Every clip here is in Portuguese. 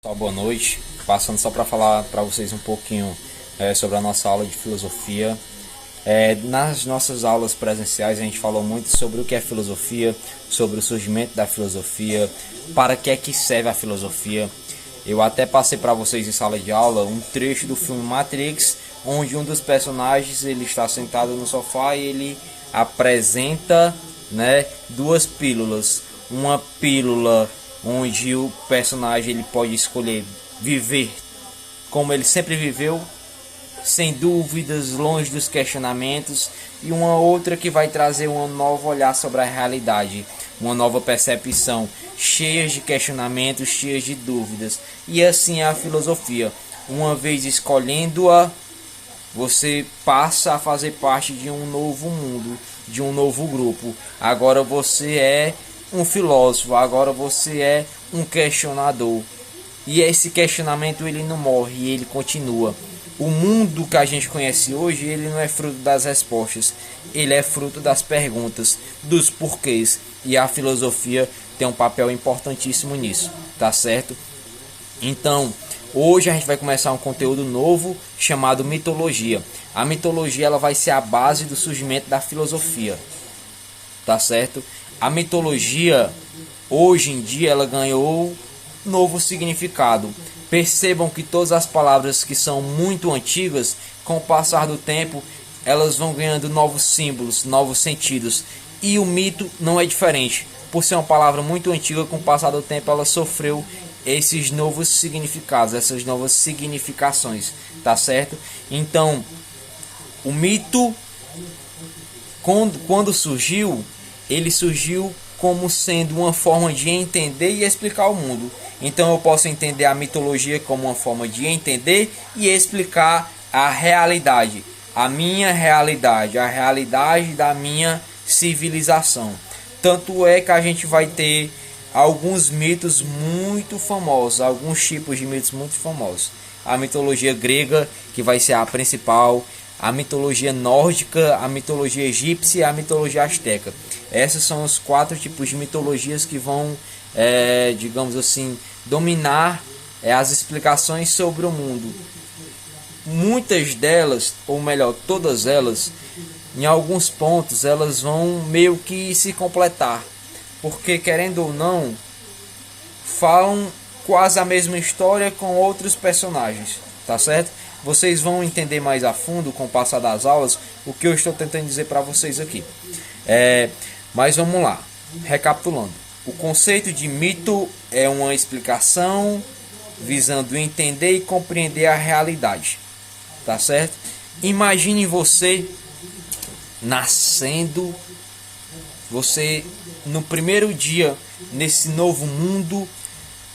Pessoal, boa noite. Passando só para falar para vocês um pouquinho sobre a nossa aula de filosofia. Nas nossas aulas presenciais a gente falou muito sobre o que é filosofia, sobre o surgimento da filosofia, para que é que serve a filosofia. Eu até passei para vocês em sala de aula um trecho do filme Matrix, onde um dos personagens ele está sentado no sofá e ele apresenta, duas pílulas. Uma pílula onde o personagem ele pode escolher viver como ele sempre viveu, sem dúvidas, longe dos questionamentos, e uma outra que vai trazer um novo olhar sobre a realidade, uma nova percepção, cheia de questionamentos, cheia de dúvidas. E assim é a filosofia. Uma vez escolhendo-a, você passa a fazer parte de um novo mundo, de um novo grupo. Agora você é um filósofo, agora você é um questionador. E esse questionamento ele não morre, ele continua. O mundo que a gente conhece hoje, ele não é fruto das respostas, ele é fruto das perguntas, dos porquês. E a filosofia tem um papel importantíssimo nisso, tá certo? Então, hoje a gente vai começar um conteúdo novo chamado mitologia. A mitologia ela vai ser a base do surgimento da filosofia, tá certo? A mitologia, hoje em dia, ela ganhou novo significado. Percebam que todas as palavras que são muito antigas, com o passar do tempo, elas vão ganhando novos símbolos, novos sentidos. E o mito não é diferente. Por ser uma palavra muito antiga, com o passar do tempo, ela sofreu esses novos significados, essas novas significações, tá certo? Então, o mito, quando surgiu, ele surgiu como sendo uma forma de entender e explicar o mundo. Então eu posso entender a mitologia como uma forma de entender e explicar a realidade, a minha realidade, a realidade da minha civilização. Tanto é que a gente vai ter alguns mitos muito famosos, alguns tipos de mitos muito famosos. A mitologia grega, que vai ser a principal, a mitologia nórdica, a mitologia egípcia e a mitologia asteca. Esses são os 4 tipos de mitologias que vão, digamos assim, dominar as explicações sobre o mundo. Muitas delas, ou melhor, todas elas, em alguns pontos, elas vão meio que se completar. Porque, querendo ou não, falam quase a mesma história com outros personagens, tá certo? Vocês vão entender mais a fundo com o passar das aulas o que eu estou tentando dizer para vocês aqui. Mas vamos lá, recapitulando. O conceito de mito é uma explicação visando entender e compreender a realidade, tá certo? Imagine você nascendo, você no primeiro dia nesse novo mundo,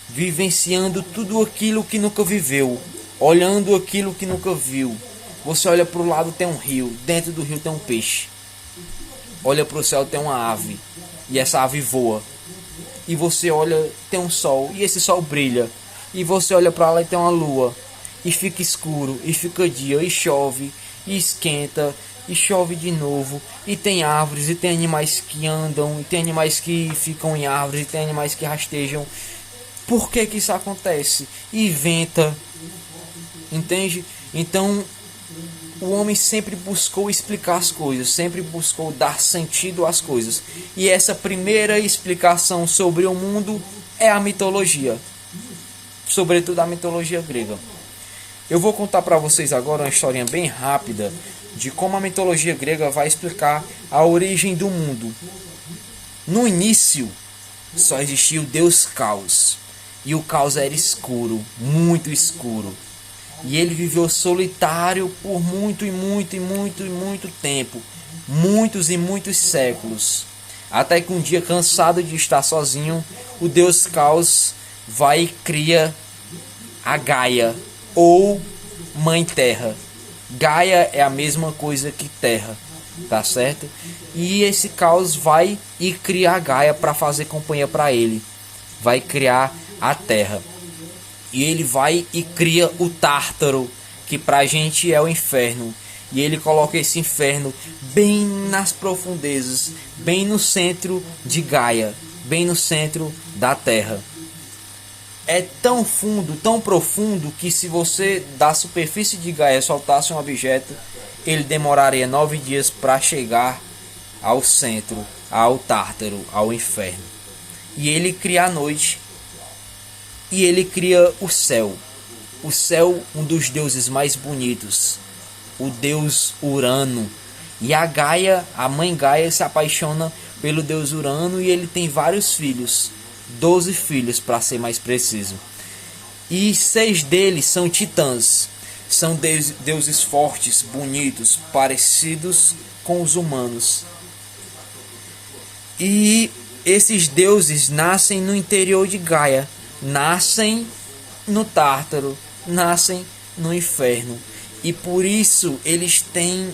vivenciando tudo aquilo que nunca viveu, olhando aquilo que nunca viu. Você olha para o lado, tem um rio, dentro do rio tem um peixe. Olha para o céu, tem uma ave, e essa ave voa. E você olha, tem um sol, e esse sol brilha. E você olha para lá e tem uma lua, e fica escuro, e fica dia, e chove, e esquenta, e chove de novo. E tem árvores, e tem animais que andam, e tem animais que ficam em árvores, e tem animais que rastejam. Por que que isso acontece? E venta, entende? Então, o homem sempre buscou explicar as coisas, sempre buscou dar sentido às coisas. E essa primeira explicação sobre o mundo é a mitologia, sobretudo a mitologia grega. Eu vou contar para vocês agora uma historinha bem rápida de como a mitologia grega vai explicar a origem do mundo. No início, só existia o deus Caos, e o Caos era escuro, muito escuro. E ele viveu solitário por muito tempo. Muitos e muitos séculos. Até que um dia, cansado de estar sozinho, o deus Caos vai e cria a Gaia, ou Mãe Terra. Gaia é a mesma coisa que Terra, tá certo? E esse Caos vai e cria a Gaia para fazer companhia para ele. Vai criar a Terra. E ele vai e cria o Tártaro, que pra gente é o inferno. E ele coloca esse inferno bem nas profundezas, bem no centro de Gaia, bem no centro da Terra. é tão fundo, tão profundo, que se você da superfície de Gaia soltasse um objeto, ele demoraria 9 dias para chegar ao centro, ao Tártaro, ao inferno. E ele cria a noite, e ele cria o céu. O céu, um dos deuses mais bonitos, o deus Urano. E a Gaia, a mãe Gaia, se apaixona pelo deus Urano, e ele tem vários filhos, 12 filhos para ser mais preciso. E 6 deles são titãs, são deuses fortes, bonitos, parecidos com os humanos. E esses deuses nascem no interior de Gaia, nascem no Tártaro, nascem no inferno. E por isso eles têm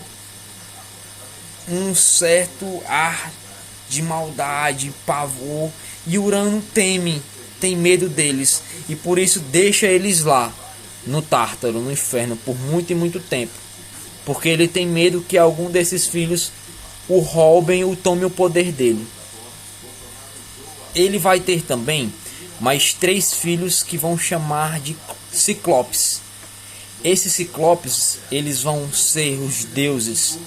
um certo ar de maldade, pavor, e Urano tem medo deles, e por isso deixa eles lá no Tártaro, no inferno, por muito e muito tempo, porque ele tem medo que algum desses filhos o roubem ou tome o poder dele. Ele vai ter também mais 3 filhos que vão chamar de Ciclopes. Esses Ciclopes, eles vão ser os deuses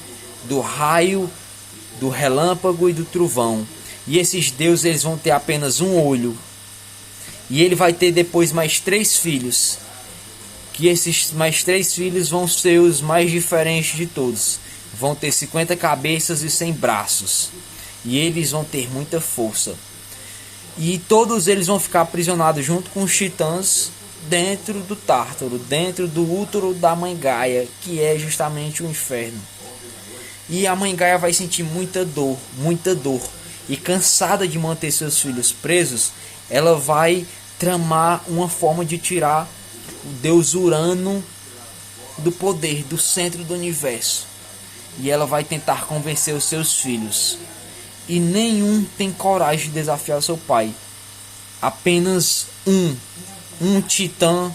do raio, do relâmpago e do trovão. E esses deuses, eles vão ter apenas um olho. E ele vai ter depois mais 3 filhos, que esses mais 3 filhos vão ser os mais diferentes de todos. Vão ter 50 cabeças e 100 braços. E eles vão ter muita força. E todos eles vão ficar aprisionados junto com os titãs dentro do Tártaro, dentro do útero da mãe Gaia, que é justamente o inferno. E a mãe Gaia vai sentir muita dor, e cansada de manter seus filhos presos, ela vai tramar uma forma de tirar o deus Urano do poder, do centro do universo. E ela vai tentar convencer os seus filhos. E nenhum tem coragem de desafiar seu pai. Apenas um titã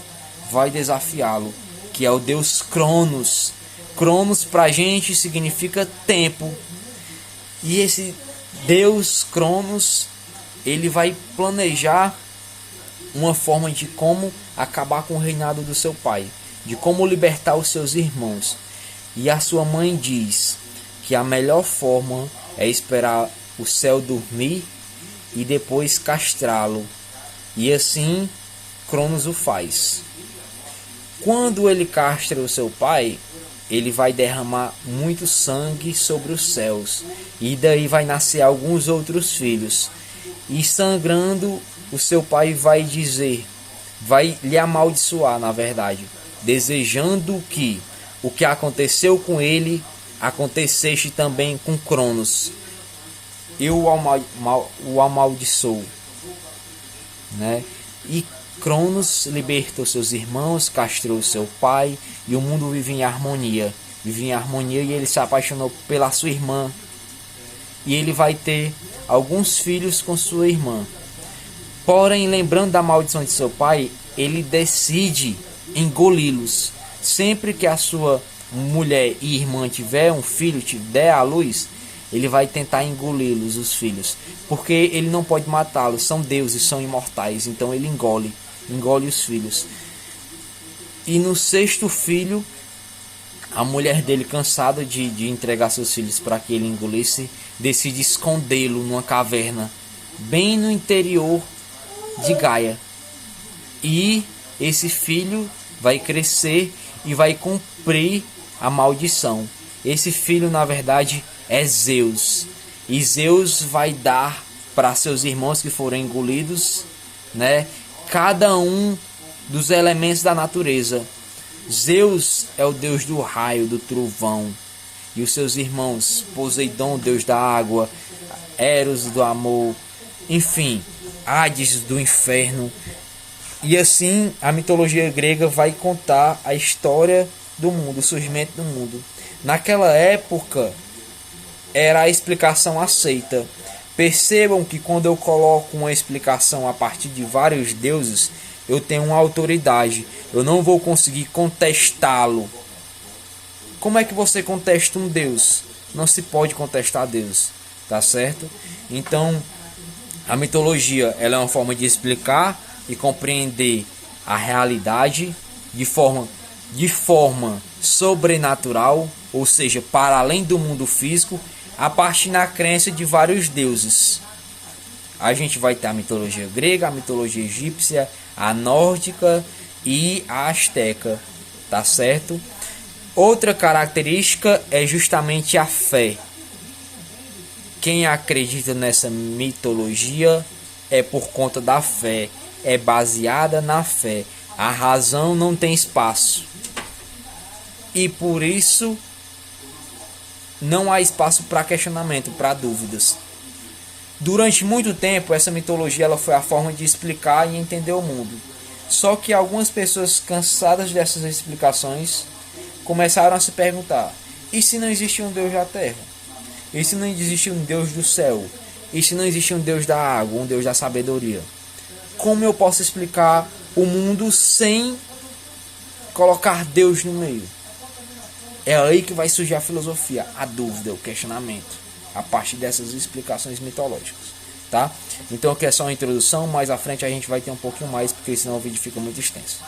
vai desafiá-lo, que é o deus Cronos. Cronos pra gente significa tempo. E esse deus Cronos, ele vai planejar uma forma de como acabar com o reinado do seu pai, de como libertar os seus irmãos. E a sua mãe diz que a melhor forma é esperar o céu dormir e depois castrá-lo. E assim Cronos o faz. Quando ele castra o seu pai, ele vai derramar muito sangue sobre os céus, e daí vai nascer alguns outros filhos. E sangrando, o seu pai vai dizer, vai lhe amaldiçoar, na verdade, desejando que o que aconteceu com ele acontecesse também com Cronos. Eu o amaldiçoo, né? E Cronos libertou seus irmãos, castrou seu pai, e o mundo vive em harmonia. Vive em harmonia, e ele se apaixonou pela sua irmã. E ele vai ter alguns filhos com sua irmã. Porém, lembrando da maldição de seu pai, ele decide engoli-los. Sempre que a sua mulher e irmã tiver um filho, der à luz, ele vai tentar engoli-los, os filhos. Porque ele não pode matá-los, são deuses, são imortais. Então ele engole os filhos. E no 6º filho, a mulher dele, cansada de entregar seus filhos para que ele engolisse, decide escondê-lo numa caverna bem no interior de Gaia. E esse filho vai crescer e vai cumprir a maldição. Esse filho, na verdade, é Zeus. E Zeus vai dar para seus irmãos que foram engolidos, né, cada um dos elementos da natureza. Zeus é o deus do raio, do trovão, e os seus irmãos, Poseidon, deus da água, Eros, do amor, enfim, Hades, do inferno. E assim a mitologia grega vai contar a história do mundo, o surgimento do mundo. Naquela época era a explicação aceita. Percebam que quando eu coloco uma explicação a partir de vários deuses, eu tenho uma autoridade. Eu não vou conseguir contestá-lo. Como é que você contesta um Deus? Não se pode contestar Deus, tá certo? Então, a mitologia, ela é uma forma de explicar e compreender a realidade de forma sobrenatural, ou seja, para além do mundo físico, a partir da crença de vários deuses. A gente vai ter a mitologia grega, a mitologia egípcia, a nórdica e a asteca, tá certo? Outra característica é justamente a fé. Quem acredita nessa mitologia é por conta da fé, é baseada na fé. A razão não tem espaço. E por isso não há espaço para questionamento, para dúvidas. Durante muito tempo, essa mitologia ela foi a forma de explicar e entender o mundo. Só que algumas pessoas, cansadas dessas explicações, começaram a se perguntar: e se não existe um Deus da Terra? E se não existe um Deus do céu? E se não existe um Deus da água, um Deus da sabedoria? Como eu posso explicar o mundo sem colocar Deus no meio? É aí que vai surgir a filosofia, a dúvida, o questionamento, a partir dessas explicações mitológicas, tá? Então aqui é só uma introdução, mais à frente a gente vai ter um pouquinho mais, porque senão o vídeo fica muito extenso.